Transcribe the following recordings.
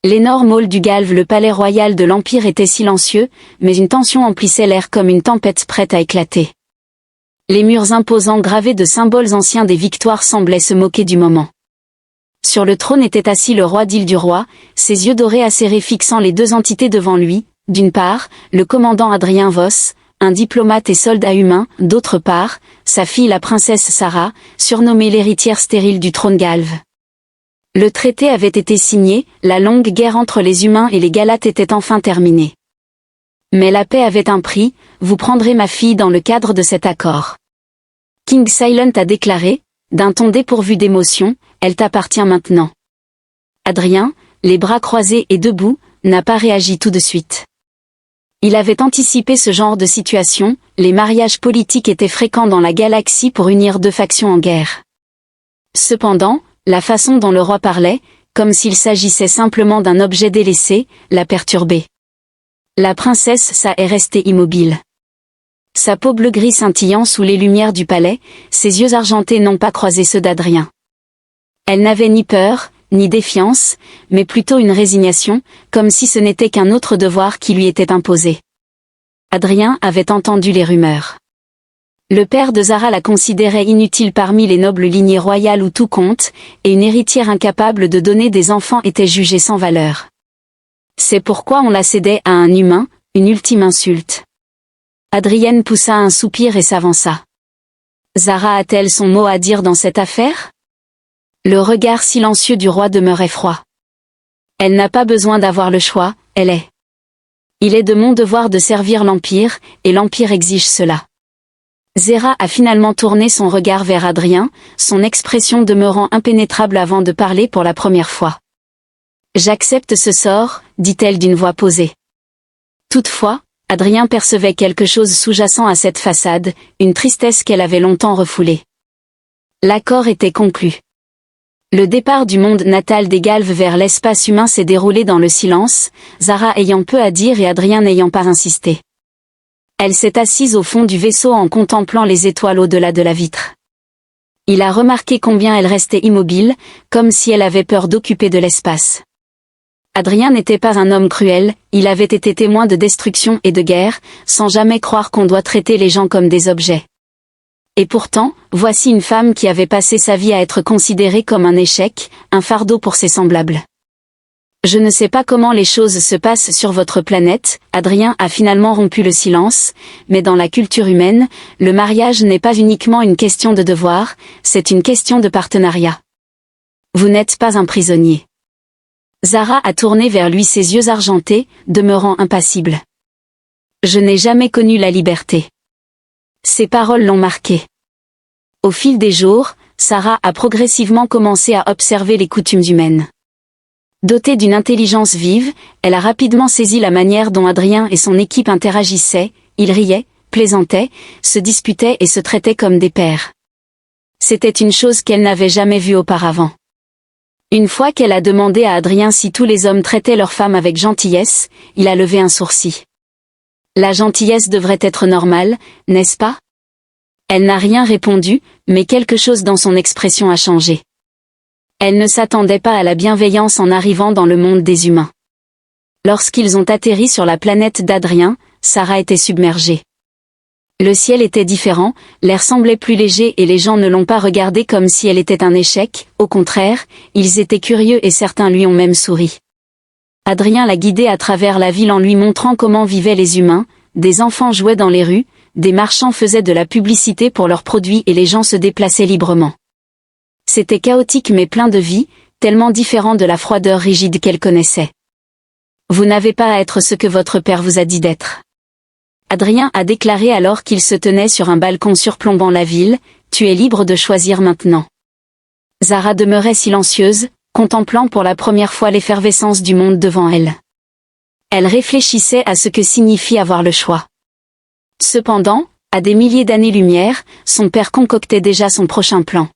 L'énorme hall du Galve, le palais royal de l'Empire, était silencieux, mais une tension emplissait l'air comme une tempête prête à éclater. Les murs imposants gravés de symboles anciens des victoires semblaient se moquer du moment. Sur le trône était assis le roi d'Île-du-Roi, ses yeux dorés acérés fixant les deux entités devant lui, d'une part, le commandant Adrien Voss, un diplomate et soldat humain, d'autre part, sa fille la princesse Sarah, surnommée l'héritière stérile du trône Galve. Le traité avait été signé, la longue guerre entre les humains et les Galates était enfin terminée. Mais la paix avait un prix, vous prendrez ma fille dans le cadre de cet accord. King Silent a déclaré, d'un ton dépourvu d'émotion, elle t'appartient maintenant. Adrien, les bras croisés et debout, n'a pas réagi tout de suite. Il avait anticipé ce genre de situation, les mariages politiques étaient fréquents dans la galaxie pour unir deux factions en guerre. Cependant, la façon dont le roi parlait, comme s'il s'agissait simplement d'un objet délaissé, l'a perturbé. La princesse Sa est restée immobile. Sa peau bleu-gris scintillant sous les lumières du palais, ses yeux argentés n'ont pas croisé ceux d'Adrien. Elle n'avait ni peur, ni défiance, mais plutôt une résignation, comme si ce n'était qu'un autre devoir qui lui était imposé. Adrien avait entendu les rumeurs. Le père de Zara la considérait inutile parmi les nobles lignées royales où tout compte, et une héritière incapable de donner des enfants était jugée sans valeur. C'est pourquoi on la cédait à un humain, une ultime insulte. Adrienne poussa un soupir et s'avança. Zara a-t-elle son mot à dire dans cette affaire? Le regard silencieux du roi demeurait froid. Elle n'a pas besoin d'avoir le choix, elle est. Il est de mon devoir de servir l'Empire, et l'Empire exige cela. Zéra a finalement tourné son regard vers Adrien, son expression demeurant impénétrable avant de parler pour la première fois. J'accepte ce sort, dit-elle d'une voix posée. Toutefois, Adrien percevait quelque chose sous-jacent à cette façade, une tristesse qu'elle avait longtemps refoulée. L'accord était conclu. Le départ du monde natal des Galves vers l'espace humain s'est déroulé dans le silence, Zara ayant peu à dire et Adrien n'ayant pas insisté. Elle s'est assise au fond du vaisseau en contemplant les étoiles au-delà de la vitre. Il a remarqué combien elle restait immobile, comme si elle avait peur d'occuper de l'espace. Adrien n'était pas un homme cruel, il avait été témoin de destruction et de guerre, sans jamais croire qu'on doit traiter les gens comme des objets. Et pourtant, voici une femme qui avait passé sa vie à être considérée comme un échec, un fardeau pour ses semblables. Je ne sais pas comment les choses se passent sur votre planète, Adrien a finalement rompu le silence, mais dans la culture humaine, le mariage n'est pas uniquement une question de devoir, c'est une question de partenariat. Vous n'êtes pas un prisonnier. Zara a tourné vers lui ses yeux argentés, demeurant impassible. Je n'ai jamais connu la liberté. Ces paroles l'ont marqué. Au fil des jours, Sarah a progressivement commencé à observer les coutumes humaines. Dotée d'une intelligence vive, elle a rapidement saisi la manière dont Adrien et son équipe interagissaient, ils riaient, plaisantaient, se disputaient et se traitaient comme des pairs. C'était une chose qu'elle n'avait jamais vue auparavant. Une fois qu'elle a demandé à Adrien si tous les hommes traitaient leurs femmes avec gentillesse, il a levé un sourcil. La gentillesse devrait être normale, n'est-ce pas? Elle n'a rien répondu, mais quelque chose dans son expression a changé. Elle ne s'attendait pas à la bienveillance en arrivant dans le monde des humains. Lorsqu'ils ont atterri sur la planète d'Adrien, Sarah était submergée. Le ciel était différent, l'air semblait plus léger et les gens ne l'ont pas regardée comme si elle était un échec, au contraire, ils étaient curieux et certains lui ont même souri. Adrien l'a guidée à travers la ville en lui montrant comment vivaient les humains, des enfants jouaient dans les rues, des marchands faisaient de la publicité pour leurs produits et les gens se déplaçaient librement. C'était chaotique mais plein de vie, tellement différent de la froideur rigide qu'elle connaissait. Vous n'avez pas à être ce que votre père vous a dit d'être. Adrien a déclaré alors qu'il se tenait sur un balcon surplombant la ville, tu es libre de choisir maintenant. Zara demeurait silencieuse, contemplant pour la première fois l'effervescence du monde devant elle. Elle réfléchissait à ce que signifie avoir le choix. Cependant, à des milliers d'années-lumière, son père concoctait déjà son prochain plan.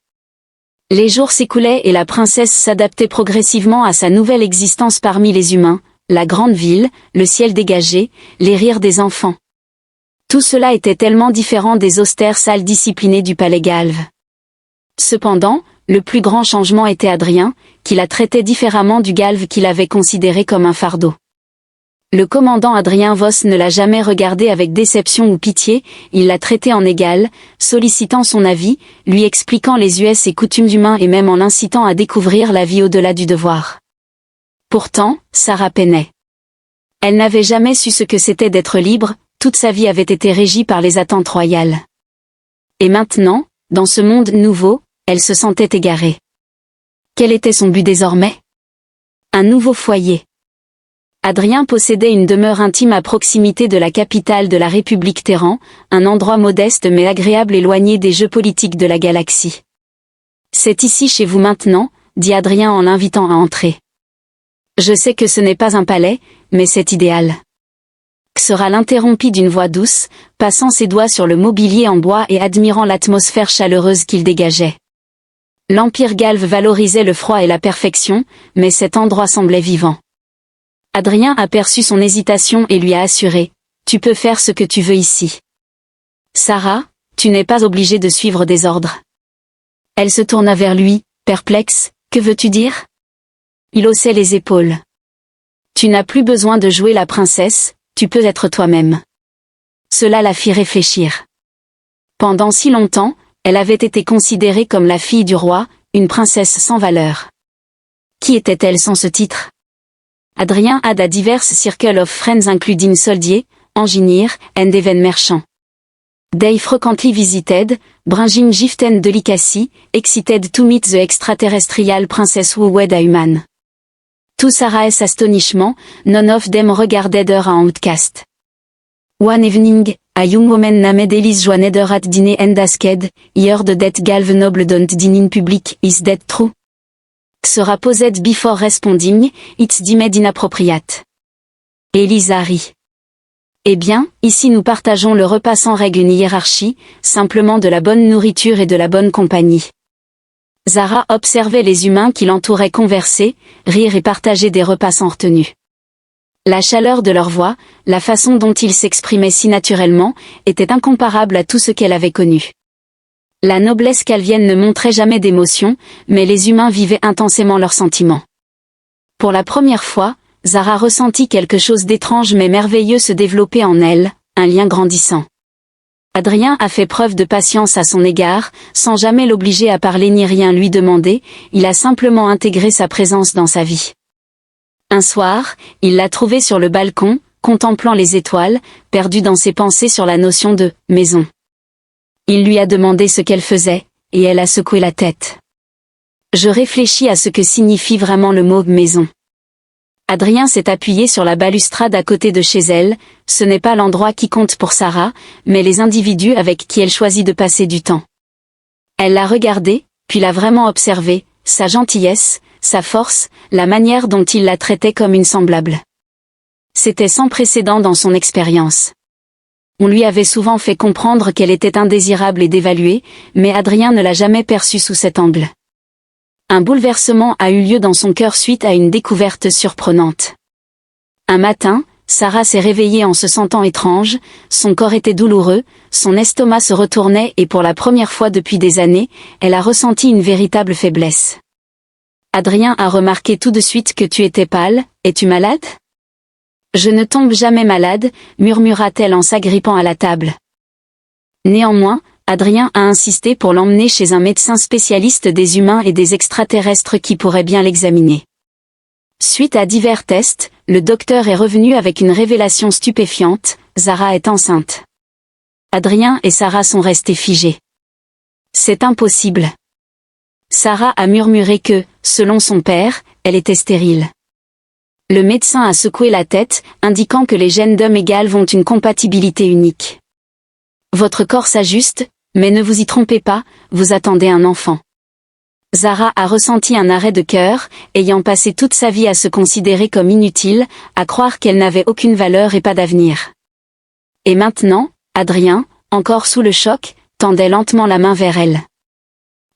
Les jours s'écoulaient et la princesse s'adaptait progressivement à sa nouvelle existence parmi les humains, la grande ville, le ciel dégagé, les rires des enfants. Tout cela était tellement différent des austères salles disciplinées du palais Galve. Cependant, le plus grand changement était Adrien, qui la traitait différemment du Galve qu'il avait considéré comme un fardeau. Le commandant Adrien Voss ne l'a jamais regardée avec déception ou pitié, il l'a traitée en égal, sollicitant son avis, lui expliquant les us et coutumes humains et même en l'incitant à découvrir la vie au-delà du devoir. Pourtant, Sarah peinait. Elle n'avait jamais su ce que c'était d'être libre, toute sa vie avait été régie par les attentes royales. Et maintenant, dans ce monde nouveau, elle se sentait égarée. Quel était son but désormais? Un nouveau foyer. Adrien possédait une demeure intime à proximité de la capitale de la République Téhéran, un endroit modeste mais agréable éloigné des jeux politiques de la galaxie. C'est ici chez vous maintenant, dit Adrien en l'invitant à entrer. Je sais que ce n'est pas un palais, mais c'est idéal. Xera l'interrompit d'une voix douce, passant ses doigts sur le mobilier en bois et admirant l'atmosphère chaleureuse qu'il dégageait. L'Empire Galve valorisait le froid et la perfection, mais cet endroit semblait vivant. Adrien aperçut son hésitation et lui a assuré « Tu peux faire ce que tu veux ici. Sarah, tu n'es pas obligée de suivre des ordres. » Elle se tourna vers lui, perplexe « Que veux-tu dire ?» Il haussait les épaules. « Tu n'as plus besoin de jouer la princesse, tu peux être toi-même. » Cela la fit réfléchir. Pendant si longtemps, elle avait été considérée comme la fille du roi, une princesse sans valeur. Qui était-elle sans ce titre? Adrien had a diverse circle of friends including soldier, engineer, and even merchant. They frequently visited, bringing gift and delicacy, excited to meet the extraterrestrial princess who wed a human. To Sarah's astonishment, none of them regarded her an outcast. One evening, a young woman named Elise joined her at dinner and asked, "I heard that Galve noble don't dine in public, is that true?" Xera paused before responding, it's deemed inappropriate. Elisa rit. Eh bien, ici nous partageons le repas sans règle ni hiérarchie, simplement de la bonne nourriture et de la bonne compagnie. Zara observait les humains qui l'entouraient converser, rire et partager des repas sans retenue. La chaleur de leur voix, la façon dont ils s'exprimaient si naturellement, était incomparable à tout ce qu'elle avait connu. La noblesse galvienne ne montrait jamais d'émotion, mais les humains vivaient intensément leurs sentiments. Pour la première fois, Zara ressentit quelque chose d'étrange mais merveilleux se développer en elle, un lien grandissant. Adrien a fait preuve de patience à son égard, sans jamais l'obliger à parler ni rien lui demander, il a simplement intégré sa présence dans sa vie. Un soir, il l'a trouvée sur le balcon, contemplant les étoiles, perdue dans ses pensées sur la notion de « maison ». Il lui a demandé ce qu'elle faisait, et elle a secoué la tête. Je réfléchis à ce que signifie vraiment le mot « maison ». Adrien s'est appuyé sur la balustrade à côté de chez elle, ce n'est pas l'endroit qui compte pour Sarah, mais les individus avec qui elle choisit de passer du temps. Elle l'a regardé, puis l'a vraiment observé, sa gentillesse, sa force, la manière dont il la traitait comme une semblable. C'était sans précédent dans son expérience. On lui avait souvent fait comprendre qu'elle était indésirable et dévaluée, mais Adrien ne l'a jamais perçue sous cet angle. Un bouleversement a eu lieu dans son cœur suite à une découverte surprenante. Un matin, Sarah s'est réveillée en se sentant étrange, son corps était douloureux, son estomac se retournait et pour la première fois depuis des années, elle a ressenti une véritable faiblesse. Adrien a remarqué tout de suite que tu étais pâle, es-tu malade? Je ne tombe jamais malade, murmura-t-elle en s'agrippant à la table. Néanmoins, Adrien a insisté pour l'emmener chez un médecin spécialiste des humains et des extraterrestres qui pourrait bien l'examiner. Suite à divers tests, le docteur est revenu avec une révélation stupéfiante, Zara est enceinte. Adrien et Sarah sont restés figés. C'est impossible. Sarah a murmuré que, selon son père, elle était stérile. Le médecin a secoué la tête, indiquant que les gènes d'homme et Galve ont une compatibilité unique. Votre corps s'ajuste, mais ne vous y trompez pas, vous attendez un enfant. Zara a ressenti un arrêt de cœur, ayant passé toute sa vie à se considérer comme inutile, à croire qu'elle n'avait aucune valeur et pas d'avenir. Et maintenant, Adrien, encore sous le choc, tendait lentement la main vers elle.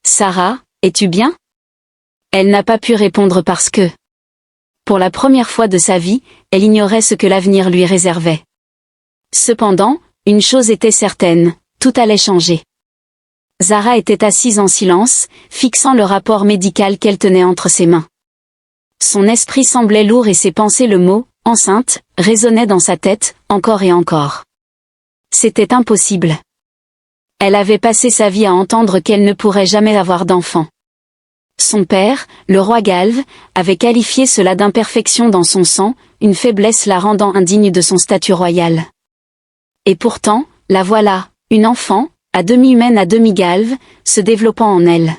Sarah, es-tu bien? Elle n'a pas pu répondre parce que, pour la première fois de sa vie, elle ignorait ce que l'avenir lui réservait. Cependant, une chose était certaine, tout allait changer. Zara était assise en silence, fixant le rapport médical qu'elle tenait entre ses mains. Son esprit semblait lourd et ses pensées, le mot « enceinte » résonnait dans sa tête, encore et encore. C'était impossible. Elle avait passé sa vie à entendre qu'elle ne pourrait jamais avoir d'enfant. Son père, le roi Galve, avait qualifié cela d'imperfection dans son sang, une faiblesse la rendant indigne de son statut royal. Et pourtant, la voilà, une enfant, à demi humaine à demi galve, se développant en elle.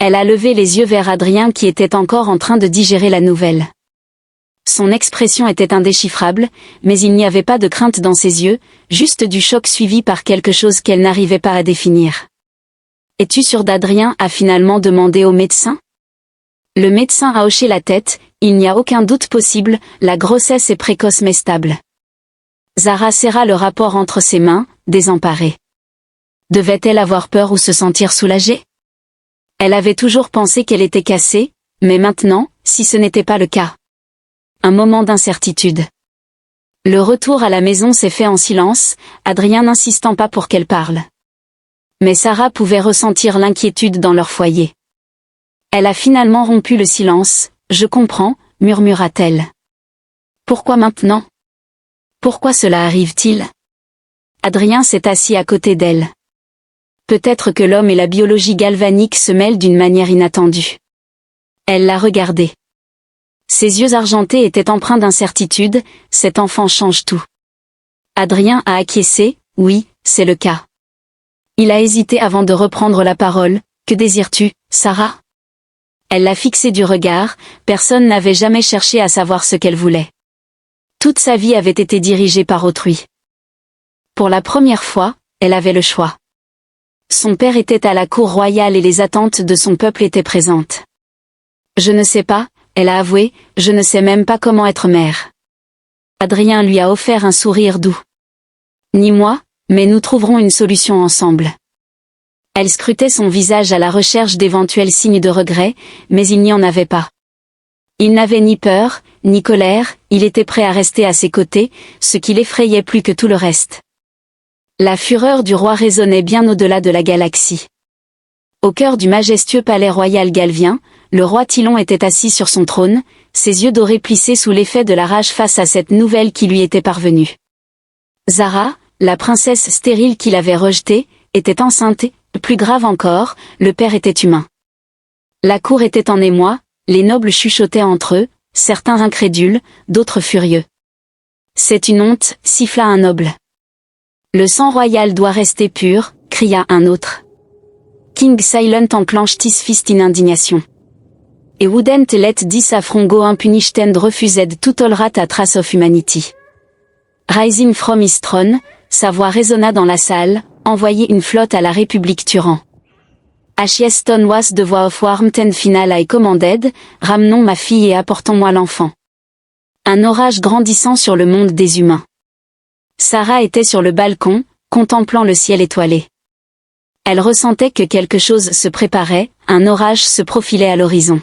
Elle a levé les yeux vers Adrien qui était encore en train de digérer la nouvelle. Son expression était indéchiffrable, mais il n'y avait pas de crainte dans ses yeux, juste du choc suivi par quelque chose qu'elle n'arrivait pas à définir. « Es-tu sûre d'Adrien » a finalement demandé au médecin. Le médecin a hoché la tête, il n'y a aucun doute possible, la grossesse est précoce mais stable. Zara serra le rapport entre ses mains, désemparée. Devait-elle avoir peur ou se sentir soulagée? Elle avait toujours pensé qu'elle était cassée, mais maintenant, si ce n'était pas le cas. Un moment d'incertitude. Le retour à la maison s'est fait en silence, Adrien n'insistant pas pour qu'elle parle. Mais Sarah pouvait ressentir l'inquiétude dans leur foyer. Elle a finalement rompu le silence. « Je comprends », murmura-t-elle. « Pourquoi maintenant ? Pourquoi cela arrive-t-il » Adrien s'est assis à côté d'elle. Peut-être que l'homme et la biologie galvanique se mêlent d'une manière inattendue. Elle l'a regardé. Ses yeux argentés étaient empreints d'incertitude, cet enfant change tout. Adrien a acquiescé, oui, c'est le cas. Il a hésité avant de reprendre la parole. Que désires-tu, Sarah ? Elle l'a fixé du regard, personne n'avait jamais cherché à savoir ce qu'elle voulait. Toute sa vie avait été dirigée par autrui. Pour la première fois, elle avait le choix. Son père était à la cour royale et les attentes de son peuple étaient présentes. Je ne sais pas, elle a avoué, je ne sais même pas comment être mère. Adrien lui a offert un sourire doux. Ni moi, mais nous trouverons une solution ensemble. Elle scrutait son visage à la recherche d'éventuels signes de regret, mais il n'y en avait pas. Il n'avait ni peur, ni colère, il était prêt à rester à ses côtés, ce qui l'effrayait plus que tout le reste. La fureur du roi résonnait bien au-delà de la galaxie. Au cœur du majestueux palais royal galvien, le roi Tylon était assis sur son trône, ses yeux dorés plissés sous l'effet de la rage face à cette nouvelle qui lui était parvenue. Zara, la princesse stérile qu'il avait rejetée, était enceinte et, plus grave encore, le père était humain. La cour était en émoi, les nobles chuchotaient entre eux, certains incrédules, d'autres furieux. C'est une honte, siffla un noble. Le sang royal doit rester pur, cria un autre. King Silent enclenche his fist in indignation. Et wouldn't let this affront go unpunished and refused to tolerate a trace of humanity. Rising from his throne, sa voix résonna dans la salle, envoyer une flotte à la République Turan. Ashieston was the voix of warmth and final I commanded, ramenons ma fille et apportons-moi l'enfant. Un orage grandissant sur le monde des humains. Sarah était sur le balcon, contemplant le ciel étoilé. Elle ressentait que quelque chose se préparait, un orage se profilait à l'horizon.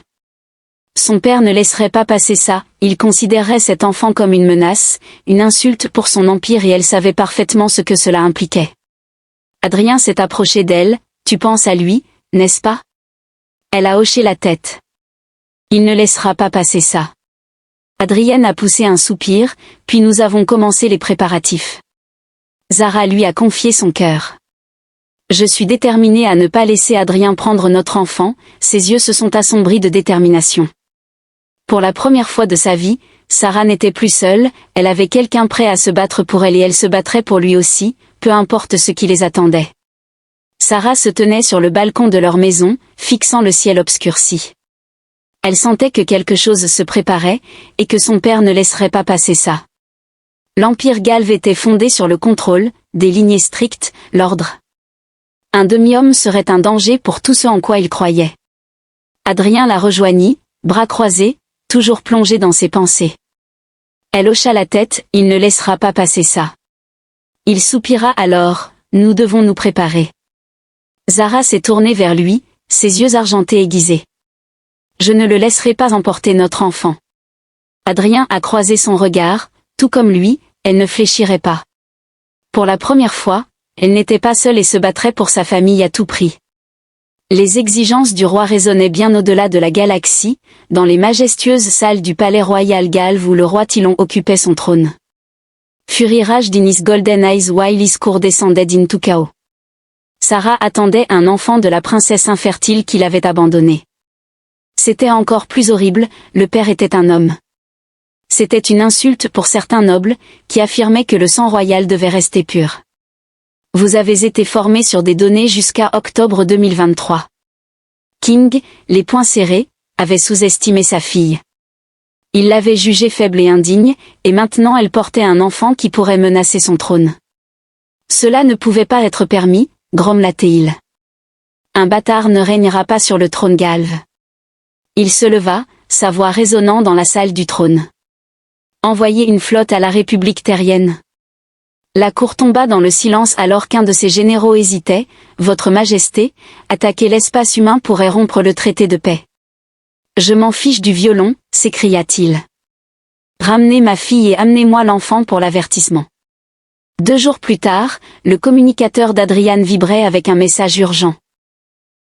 Son père ne laisserait pas passer ça, il considérerait cet enfant comme une menace, une insulte pour son empire et elle savait parfaitement ce que cela impliquait. Adrien s'est approché d'elle, tu penses à lui, n'est-ce pas ? Elle a hoché la tête. Il ne laissera pas passer ça. Adrienne a poussé un soupir, puis nous avons commencé les préparatifs. Zara lui a confié son cœur. Je suis déterminée à ne pas laisser Adrien prendre notre enfant, ses yeux se sont assombris de détermination. Pour la première fois de sa vie, Sarah n'était plus seule, elle avait quelqu'un prêt à se battre pour elle et elle se battrait pour lui aussi, peu importe ce qui les attendait. Sarah se tenait sur le balcon de leur maison, fixant le ciel obscurci. Elle sentait que quelque chose se préparait, et que son père ne laisserait pas passer ça. L'Empire Galve était fondé sur le contrôle, des lignées strictes, l'ordre. Un demi-homme serait un danger pour tout ce en quoi il croyait. Adrien la rejoignit, bras croisés, toujours plongé dans ses pensées. Elle hocha la tête, il ne laissera pas passer ça. Il soupira alors, nous devons nous préparer. Zara s'est tournée vers lui, ses yeux argentés aiguisés. Je ne le laisserai pas emporter notre enfant. Adrien a croisé son regard, tout comme lui, elle ne fléchirait pas. Pour la première fois, elle n'était pas seule et se battrait pour sa famille à tout prix. Les exigences du roi résonnaient bien au-delà de la galaxie, dans les majestueuses salles du palais royal Galve où le roi Tylon occupait son trône. Fury rage d'Inis Golden Eyes while his court descended into chaos. Sarah attendait un enfant de la princesse infertile qu'il avait abandonnée. C'était encore plus horrible, le père était un homme. C'était une insulte pour certains nobles, qui affirmaient que le sang royal devait rester pur. Vous avez été formé sur des données jusqu'à octobre 2023. King, les poings serrés, avait sous-estimé sa fille. Il l'avait jugée faible et indigne, et maintenant elle portait un enfant qui pourrait menacer son trône. Cela ne pouvait pas être permis, grommela-t-il. Un bâtard ne régnera pas sur le trône Galve. Il se leva, sa voix résonnant dans la salle du trône. Envoyez une flotte à la République terrienne. La cour tomba dans le silence alors qu'un de ses généraux hésitait. Votre Majesté, attaquer l'espace humain pourrait rompre le traité de paix. Je m'en fiche du violon, s'écria-t-il. Ramenez ma fille et amenez-moi l'enfant pour l'avertissement. 2 jours plus tard, le communicateur d'Adrian vibrait avec un message urgent.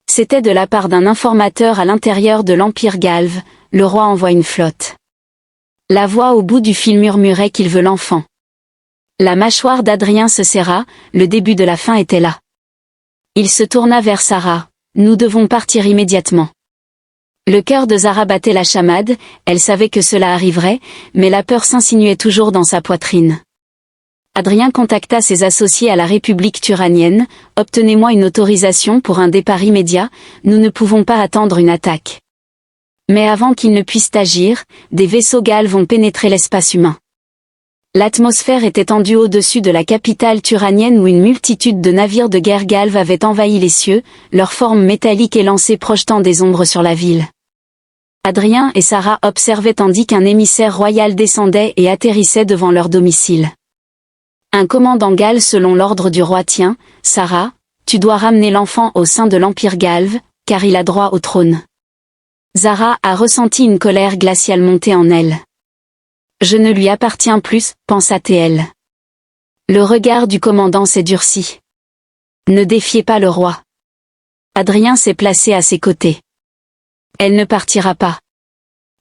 C'était de la part d'un informateur à l'intérieur de l'Empire Galve, le roi envoie une flotte. La voix au bout du fil murmurait qu'il veut l'enfant. La mâchoire d'Adrien se serra, le début de la fin était là. Il se tourna vers Sarah. Nous devons partir immédiatement. Le cœur de Zara battait la chamade, elle savait que cela arriverait, mais la peur s'insinuait toujours dans sa poitrine. Adrien contacta ses associés à la République turanienne. Obtenez-moi une autorisation pour un départ immédiat, nous ne pouvons pas attendre une attaque. Mais avant qu'ils ne puissent agir, des vaisseaux Galves vont pénétrer l'espace humain. L'atmosphère était tendue au-dessus de la capitale turanienne où une multitude de navires de guerre Galves avaient envahi les cieux, leurs formes métalliques élancées projetant des ombres sur la ville. Adrien et Sarah observaient tandis qu'un émissaire royal descendait et atterrissait devant leur domicile. Un commandant Galve selon l'ordre du roi tient, Sarah, tu dois ramener l'enfant au sein de l'Empire Galve, car il a droit au trône. Zara a ressenti une colère glaciale monter en elle. Je ne lui appartiens plus, pensa-t-elle. Le regard du commandant s'est durci. Ne défiez pas le roi. Adrien s'est placé à ses côtés. Elle ne partira pas.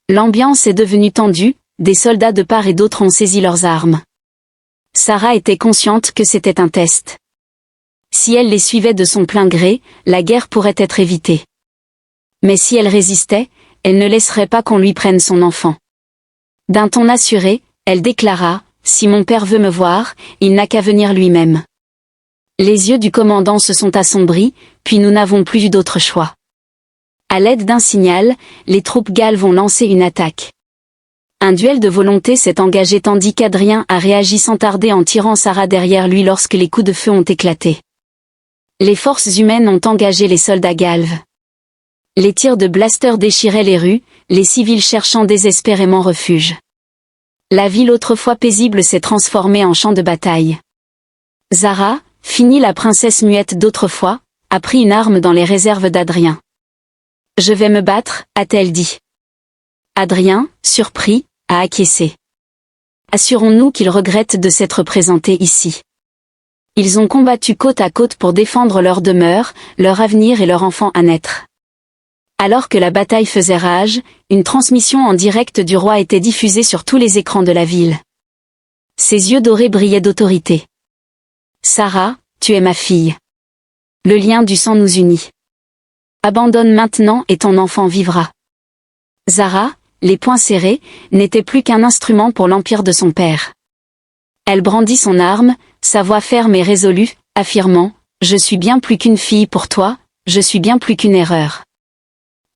L'ambiance est devenue tendue, des soldats de part et d'autre ont saisi leurs armes. Sarah était consciente que c'était un test. Si elle les suivait de son plein gré, la guerre pourrait être évitée. Mais si elle résistait, elle ne laisserait pas qu'on lui prenne son enfant. D'un ton assuré, elle déclara, « Si mon père veut me voir, il n'a qu'à venir lui-même. » Les yeux du commandant se sont assombris, puis nous n'avons plus eu d'autre choix. À l'aide d'un signal, les troupes Galves vont lancer une attaque. Un duel de volonté s'est engagé tandis qu'Adrien a réagi sans tarder en tirant Sarah derrière lui lorsque les coups de feu ont éclaté. Les forces humaines ont engagé les soldats Galves. Les tirs de blaster déchiraient les rues, les civils cherchant désespérément refuge. La ville autrefois paisible s'est transformée en champ de bataille. Zara, finie la princesse muette d'autrefois, a pris une arme dans les réserves d'Adrien. « Je vais me battre », a-t-elle dit. Adrien, surpris, a acquiescé. Assurons-nous qu'il regrette de s'être présenté ici. Ils ont combattu côte à côte pour défendre leur demeure, leur avenir et leur enfant à naître. Alors que la bataille faisait rage, une transmission en direct du roi était diffusée sur tous les écrans de la ville. Ses yeux dorés brillaient d'autorité. « Sarah, tu es ma fille. Le lien du sang nous unit. Abandonne maintenant et ton enfant vivra. » Zara, les poings serrés, n'était plus qu'un instrument pour l'empire de son père. Elle brandit son arme, sa voix ferme et résolue, affirmant « Je suis bien plus qu'une fille pour toi, je suis bien plus qu'une erreur. »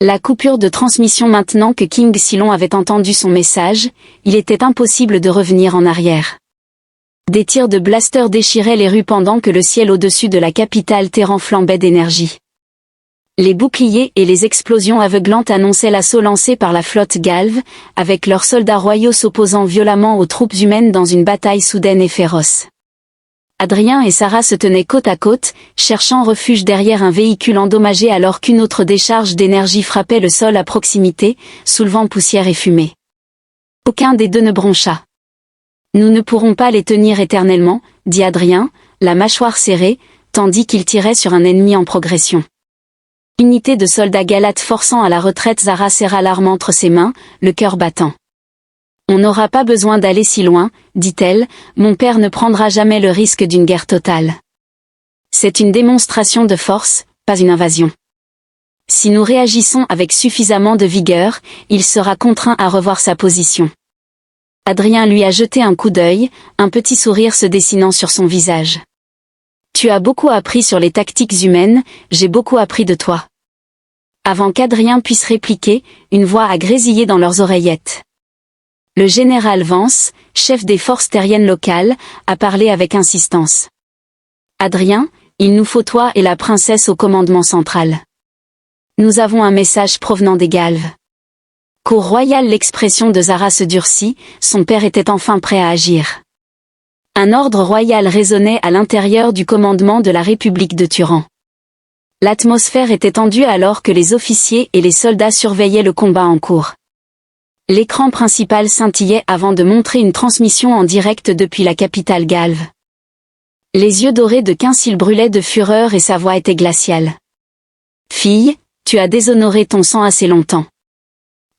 La coupure de transmission maintenant que King Silon avait entendu son message, il était impossible de revenir en arrière. Des tirs de blaster déchiraient les rues pendant que le ciel au-dessus de la capitale Terran flambait d'énergie. Les boucliers et les explosions aveuglantes annonçaient l'assaut lancé par la flotte Galve, avec leurs soldats royaux s'opposant violemment aux troupes humaines dans une bataille soudaine et féroce. Adrien et Sarah se tenaient côte à côte, cherchant refuge derrière un véhicule endommagé alors qu'une autre décharge d'énergie frappait le sol à proximité, soulevant poussière et fumée. Aucun des deux ne broncha. « Nous ne pourrons pas les tenir éternellement, » dit Adrien, la mâchoire serrée, tandis qu'il tirait sur un ennemi en progression. Unité de soldats galates forçant à la retraite. Zara serra l'arme entre ses mains, le cœur battant. On n'aura pas besoin d'aller si loin, dit-elle, mon père ne prendra jamais le risque d'une guerre totale. C'est une démonstration de force, pas une invasion. Si nous réagissons avec suffisamment de vigueur, il sera contraint à revoir sa position. Adrien lui a jeté un coup d'œil, un petit sourire se dessinant sur son visage. Tu as beaucoup appris sur les tactiques humaines, j'ai beaucoup appris de toi. Avant qu'Adrien puisse répliquer, une voix a grésillé dans leurs oreillettes. Le général Vance, chef des forces terriennes locales, a parlé avec insistance. Adrien, il nous faut toi et la princesse au commandement central. Nous avons un message provenant des Galves. Cour royale. L'expression de Zara se durcit, son père était enfin prêt à agir. Un ordre royal résonnait à l'intérieur du commandement de la République de Turan. L'atmosphère était tendue alors que les officiers et les soldats surveillaient le combat en cours. L'écran principal scintillait avant de montrer une transmission en direct depuis la capitale galve. Les yeux dorés de Quinsil brûlaient de fureur et sa voix était glaciale. « Fille, tu as déshonoré ton sang assez longtemps.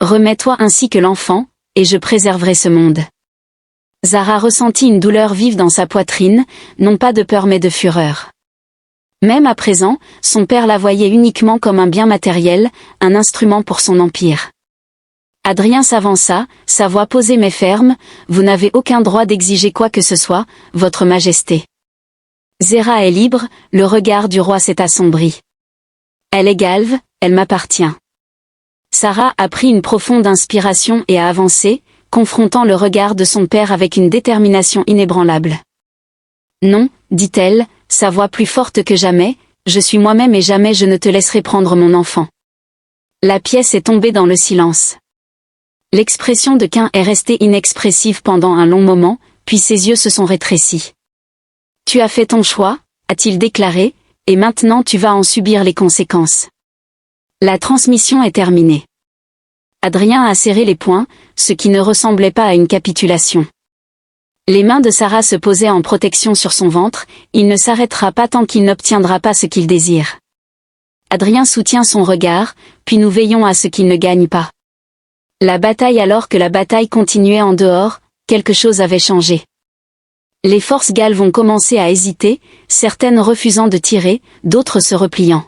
Remets-toi ainsi que l'enfant, et je préserverai ce monde. » Zara ressentit une douleur vive dans sa poitrine, non pas de peur mais de fureur. Même à présent, son père la voyait uniquement comme un bien matériel, un instrument pour son empire. Adrien s'avança, sa voix posée mais ferme, « Vous n'avez aucun droit d'exiger quoi que ce soit, votre majesté. » Zéra est libre, le regard du roi s'est assombri. Elle est galve, elle m'appartient. Sarah a pris une profonde inspiration et a avancé, confrontant le regard de son père avec une détermination inébranlable. Non, dit-elle, sa voix plus forte que jamais, je suis moi-même et jamais je ne te laisserai prendre mon enfant. La pièce est tombée dans le silence. L'expression de Quin est restée inexpressive pendant un long moment, puis ses yeux se sont rétrécis. Tu as fait ton choix, a-t-il déclaré, et maintenant tu vas en subir les conséquences. La transmission est terminée. Adrien a serré les poings, ce qui ne ressemblait pas à une capitulation. Les mains de Sarah se posaient en protection sur son ventre, il ne s'arrêtera pas tant qu'il n'obtiendra pas ce qu'il désire. Adrien soutient son regard, puis nous veillons à ce qu'il ne gagne pas. La bataille. Alors que la bataille continuait en dehors, quelque chose avait changé. Les forces galves ont commencé à hésiter, certaines refusant de tirer, d'autres se repliant.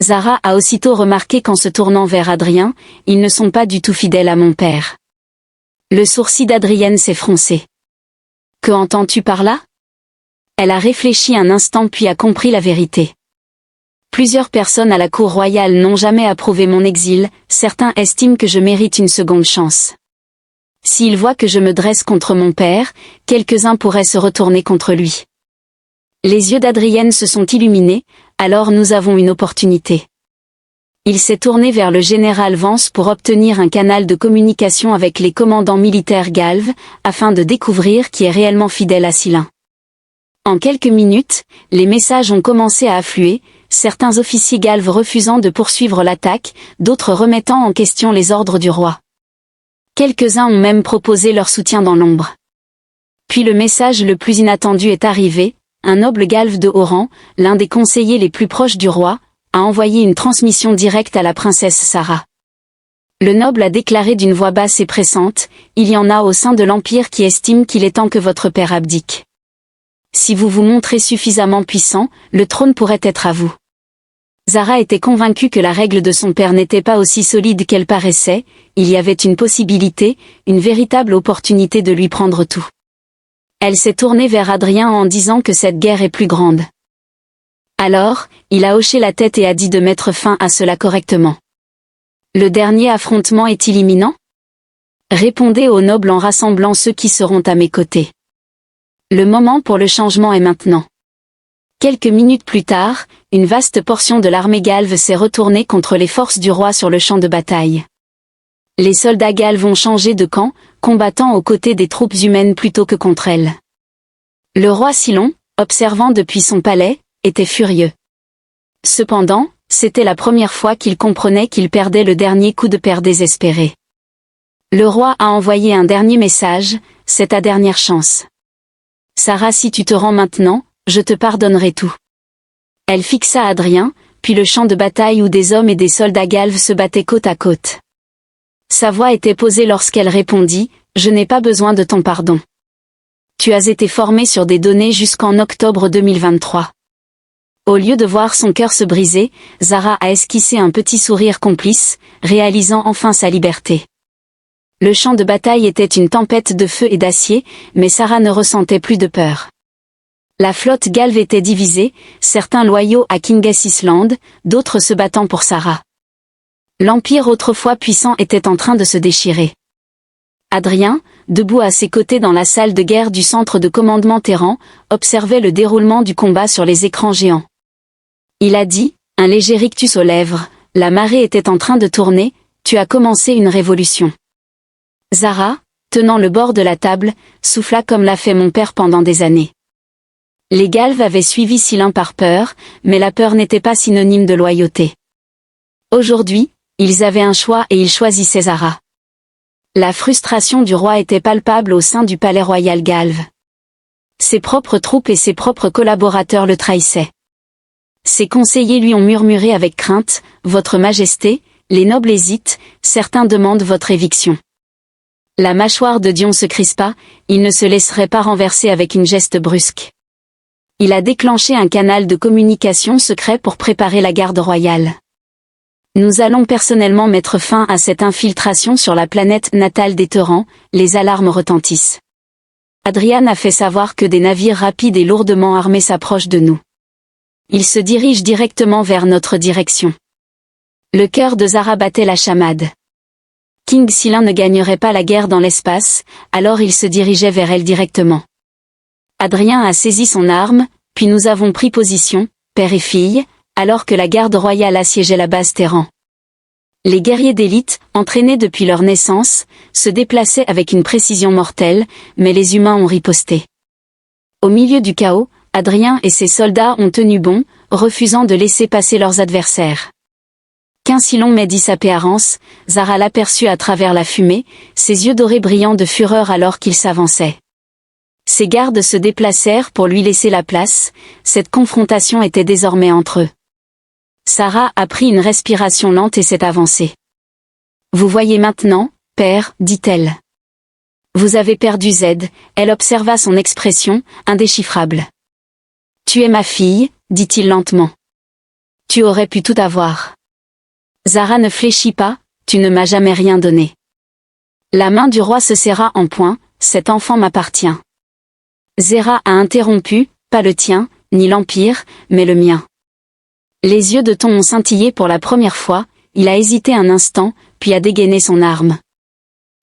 Zara a aussitôt remarqué qu'en se tournant vers Adrien, ils ne sont pas du tout fidèles à mon père. Le sourcil d'Adrienne s'est froncé. Que entends-tu par là? Elle a réfléchi un instant puis a compris la vérité. Plusieurs personnes à la cour royale n'ont jamais approuvé mon exil, certains estiment que je mérite une seconde chance. S'ils voient que je me dresse contre mon père, quelques-uns pourraient se retourner contre lui. Les yeux d'Adrienne se sont illuminés, alors nous avons une opportunité. Il s'est tourné vers le général Vance pour obtenir un canal de communication avec les commandants militaires galves, afin de découvrir qui est réellement fidèle à Silin. En quelques minutes, les messages ont commencé à affluer, certains officiers galves refusant de poursuivre l'attaque, d'autres remettant en question les ordres du roi. Quelques-uns ont même proposé leur soutien dans l'ombre. Puis le message le plus inattendu est arrivé, un noble galve de haut rang, l'un des conseillers les plus proches du roi, a envoyé une transmission directe à la princesse Sarah. Le noble a déclaré d'une voix basse et pressante, « Il y en a au sein de l'Empire qui estiment qu'il est temps que votre père abdique. Si vous vous montrez suffisamment puissant, le trône pourrait être à vous. » Zara était convaincue que la règle de son père n'était pas aussi solide qu'elle paraissait, il y avait une possibilité, une véritable opportunité de lui prendre tout. Elle s'est tournée vers Adrien en disant que cette guerre est plus grande. Alors, il a hoché la tête et a dit de mettre fin à cela correctement. Le dernier affrontement est-il imminent? Répondez aux nobles en rassemblant ceux qui seront à mes côtés. Le moment pour le changement est maintenant. Quelques minutes plus tard, une vaste portion de l'armée galve s'est retournée contre les forces du roi sur le champ de bataille. Les soldats galves ont changé de camp, combattant aux côtés des troupes humaines plutôt que contre elles. Le roi Silon, observant depuis son palais, était furieux. Cependant, c'était la première fois qu'il comprenait qu'il perdait le dernier coup de pair désespéré. Le roi a envoyé un dernier message, c'est ta dernière chance. Sarah, si tu te rends maintenant, je te pardonnerai tout. Elle fixa Adrien, puis le champ de bataille où des hommes et des soldats galves se battaient côte à côte. Sa voix était posée lorsqu'elle répondit « Je n'ai pas besoin de ton pardon. Tu as été formé sur des données jusqu'en octobre 2023. » Au lieu de voir son cœur se briser, Zara a esquissé un petit sourire complice, réalisant enfin sa liberté. Le champ de bataille était une tempête de feu et d'acier, mais Sarah ne ressentait plus de peur. La flotte galve était divisée, certains loyaux à King's Island, d'autres se battant pour Sarah. L'empire autrefois puissant était en train de se déchirer. Adrien, debout à ses côtés dans la salle de guerre du centre de commandement Terran, observait le déroulement du combat sur les écrans géants. Il a dit, un léger rictus aux lèvres, la marée était en train de tourner, tu as commencé une révolution. Zara, tenant le bord de la table, souffla comme l'a fait mon père pendant des années. Les Galves avaient suivi Silin par peur, mais la peur n'était pas synonyme de loyauté. Aujourd'hui, ils avaient un choix et ils choisissaient Zara. La frustration du roi était palpable au sein du palais royal galve. Ses propres troupes et ses propres collaborateurs le trahissaient. Ses conseillers lui ont murmuré avec crainte, « Votre Majesté, les nobles hésitent, certains demandent votre éviction. » La mâchoire de Dion se crispa, il ne se laisserait pas renverser avec une geste brusque. Il a déclenché un canal de communication secret pour préparer la garde royale. Nous allons personnellement mettre fin à cette infiltration sur la planète natale des Terrans, les alarmes retentissent. Adrian a fait savoir que des navires rapides et lourdement armés s'approchent de nous. Ils se dirigent directement vers notre direction. Le cœur de Zara battait la chamade. King Silin ne gagnerait pas la guerre dans l'espace, alors il se dirigeait vers elle directement. Adrien a saisi son arme, puis nous avons pris position, père et fille, alors que la garde royale assiégeait la base Terran. Les guerriers d'élite, entraînés depuis leur naissance, se déplaçaient avec une précision mortelle, mais les humains ont riposté. Au milieu du chaos, Adrien et ses soldats ont tenu bon, refusant de laisser passer leurs adversaires. Qu'un si long mais disapparence, Zara l'aperçut à travers la fumée, ses yeux dorés brillant de fureur alors qu'il s'avançait. Ses gardes se déplacèrent pour lui laisser la place, cette confrontation était désormais entre eux. Sarah a pris une respiration lente et s'est avancée. « Vous voyez maintenant, père, dit-elle. Vous avez perdu Z, elle observa son expression, indéchiffrable. Tu es ma fille, dit-il lentement. Tu aurais pu tout avoir. Zara ne fléchit pas, tu ne m'as jamais rien donné. La main du roi se serra en poing, cet enfant m'appartient. Zera a interrompu, pas le tien, ni l'Empire, mais le mien. Les yeux de Ton ont scintillé pour la première fois, il a hésité un instant, puis a dégainé son arme.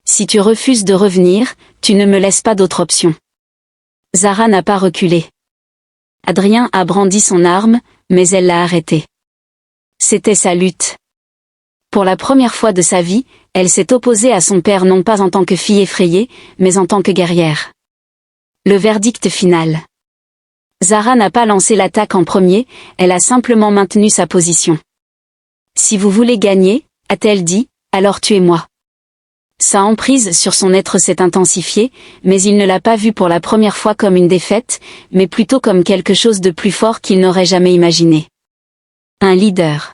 Si tu refuses de revenir, tu ne me laisses pas d'autre option. Zara n'a pas reculé. Adrien a brandi son arme, mais elle l'a arrêté. C'était sa lutte. Pour la première fois de sa vie, elle s'est opposée à son père non pas en tant que fille effrayée, mais en tant que guerrière. Le verdict final. Zara n'a pas lancé l'attaque en premier, elle a simplement maintenu sa position. Si vous voulez gagner, a-t-elle dit, alors tuez-moi. Sa emprise sur son être s'est intensifiée, mais il ne l'a pas vue pour la première fois comme une défaite, mais plutôt comme quelque chose de plus fort qu'il n'aurait jamais imaginé. Un leader.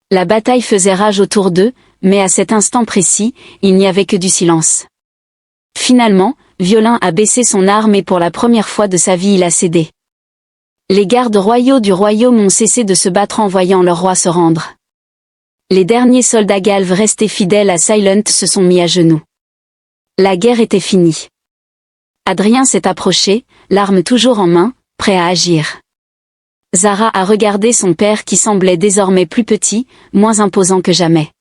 La bataille faisait rage autour d'eux, mais à cet instant précis, il n'y avait que du silence. Finalement, Violin a baissé son arme et pour la première fois de sa vie il a cédé. Les gardes royaux du royaume ont cessé de se battre en voyant leur roi se rendre. Les derniers soldats galves restés fidèles à Silent se sont mis à genoux. La guerre était finie. Adrien s'est approché, l'arme toujours en main, prêt à agir. Zara a regardé son père qui semblait désormais plus petit, moins imposant que jamais.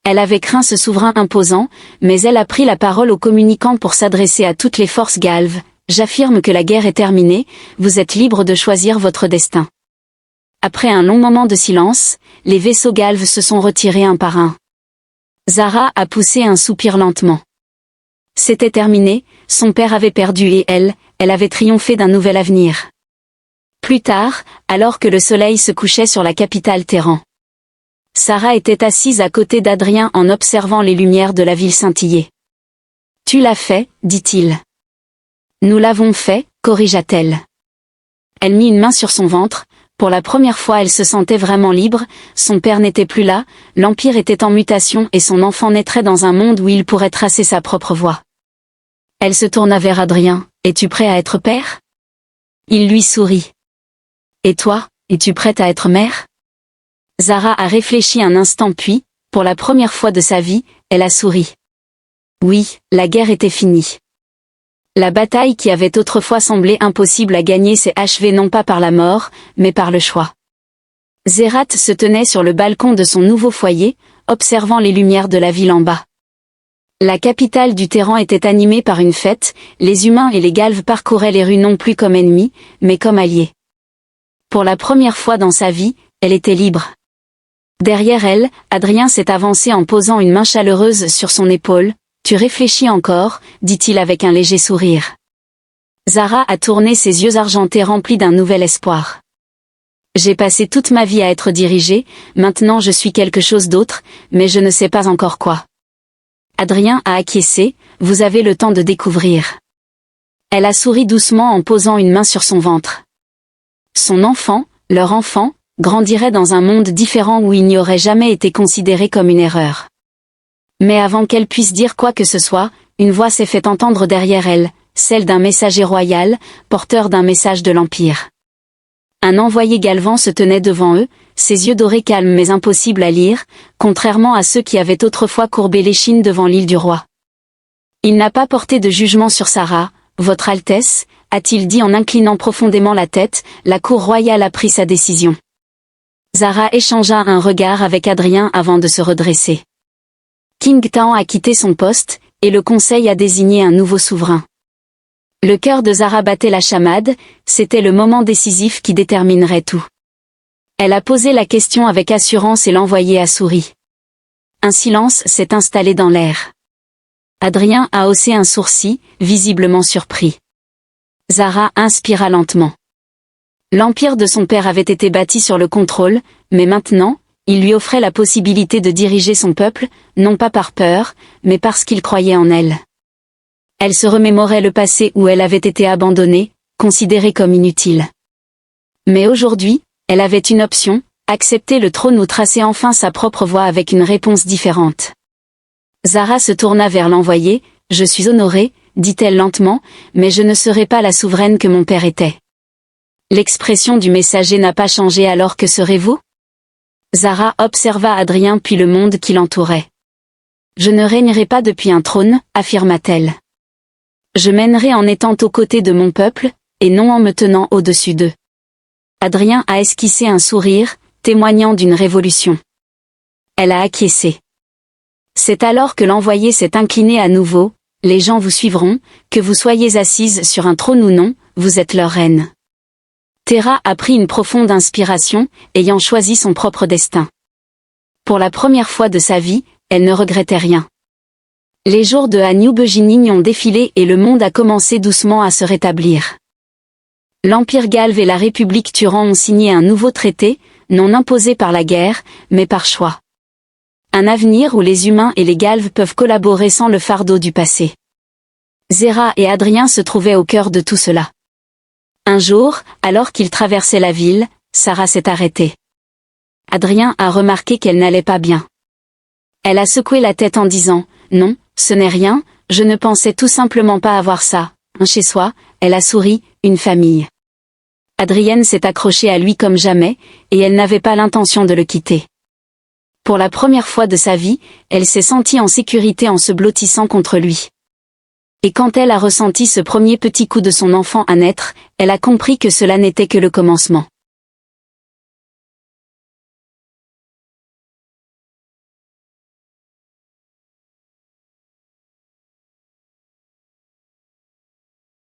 Elle avait craint ce souverain imposant, mais elle a pris la parole au communicant pour s'adresser à toutes les forces galves. J'affirme que la guerre est terminée, vous êtes libres de choisir votre destin. Après un long moment de silence, les vaisseaux galves se sont retirés un par un. Zara a poussé un soupir lentement. C'était terminé, son père avait perdu et elle avait triomphé d'un nouvel avenir. Plus tard, alors que le soleil se couchait sur la capitale Terran. Sarah était assise à côté d'Adrien en observant les lumières de la ville scintiller. « Tu l'as fait, dit-il. »« Nous l'avons fait, corrigea-t-elle. » Elle mit une main sur son ventre, Pour la première fois elle se sentait vraiment libre, son père n'était plus là, l'Empire était en mutation et son enfant naîtrait dans un monde où il pourrait tracer sa propre voie. Elle se tourna vers Adrien. « Es-tu prêt à être père ?» Il lui sourit. « Et toi, es-tu prête à être mère ?» Zara a réfléchi un instant puis, pour la première fois de sa vie, elle a souri. Oui, la guerre était finie. La bataille qui avait autrefois semblé impossible à gagner s'est achevée non pas par la mort, mais par le choix. Zerat se tenait sur le balcon de son nouveau foyer, observant les lumières de la ville en bas. La capitale du Terran était animée par une fête, les humains et les galves parcouraient les rues non plus comme ennemis, mais comme alliés. Pour la première fois dans sa vie, elle était libre. Derrière elle, Adrien s'est avancé en posant une main chaleureuse sur son épaule. « Tu réfléchis encore » dit-il avec un léger sourire. Zara a tourné ses yeux argentés remplis d'un nouvel espoir. « J'ai passé toute ma vie à être dirigée, maintenant je suis quelque chose d'autre, mais je ne sais pas encore quoi. » Adrien a acquiescé, « Vous avez le temps de découvrir. » Elle a souri doucement en posant une main sur son ventre. Son enfant, leur enfant, grandirait dans un monde différent où il n'y aurait jamais été considéré comme une erreur. Mais avant qu'elle puisse dire quoi que ce soit, une voix s'est fait entendre derrière elle, celle d'un messager royal, porteur d'un message de l'Empire. Un envoyé galvan se tenait devant eux, ses yeux dorés calmes mais impossibles à lire, contrairement à ceux qui avaient autrefois courbé l'échine devant l'île du roi. Il n'a pas porté de jugement sur Zara, « Votre Altesse » a-t-il dit en inclinant profondément la tête, la cour royale a pris sa décision. Zara échangea un regard avec Adrien avant de se redresser. King Tao a quitté son poste, et le conseil a désigné un nouveau souverain. Le cœur de Zara battait la chamade, c'était le moment décisif qui déterminerait tout. Elle a posé la question avec assurance et l'envoyé a souri. Un silence s'est installé dans l'air. Adrien a haussé un sourcil, visiblement surpris. Zara inspira lentement. L'empire de son père avait été bâti sur le contrôle, mais maintenant, il lui offrait la possibilité de diriger son peuple, non pas par peur, mais parce qu'il croyait en elle. Elle se remémorait le passé où elle avait été abandonnée, considérée comme inutile. Mais aujourd'hui, elle avait une option, accepter le trône ou tracer enfin sa propre voie avec une réponse différente. Zara se tourna vers l'envoyé, « Je suis honorée », dit-elle lentement, « mais je ne serai pas la souveraine que mon père était. » L'expression du messager n'a pas changé alors que serez-vous ? Zara observa Adrien puis le monde qui l'entourait. « Je ne régnerai pas depuis un trône, affirma-t-elle. Je mènerai en étant aux côtés de mon peuple, et non en me tenant au-dessus d'eux. » Adrien a esquissé un sourire, témoignant d'une révolution. Elle a acquiescé. C'est alors que l'envoyé s'est incliné à nouveau, « Les gens vous suivront, que vous soyez assise sur un trône ou non, vous êtes leur reine. » Terra a pris une profonde inspiration, ayant choisi son propre destin. Pour la première fois de sa vie, elle ne regrettait rien. Les jours de New Beginning ont défilé et le monde a commencé doucement à se rétablir. L'Empire galve et la République Turan ont signé un nouveau traité, non imposé par la guerre, mais par choix. Un avenir où les humains et les galves peuvent collaborer sans le fardeau du passé. Zara et Adrien se trouvaient au cœur de tout cela. Un jour, alors qu'ils traversaient la ville, Zara s'est arrêtée. Adrien a remarqué qu'elle n'allait pas bien. Elle a secoué la tête en disant « Non, ce n'est rien, je ne pensais tout simplement pas avoir ça, un chez soi », elle a souri, une famille. Adrienne s'est accrochée à lui comme jamais, et elle n'avait pas l'intention de le quitter. Pour la première fois de sa vie, elle s'est sentie en sécurité en se blottissant contre lui. Et quand elle a ressenti ce premier petit coup de son enfant à naître, elle a compris que cela n'était que le commencement.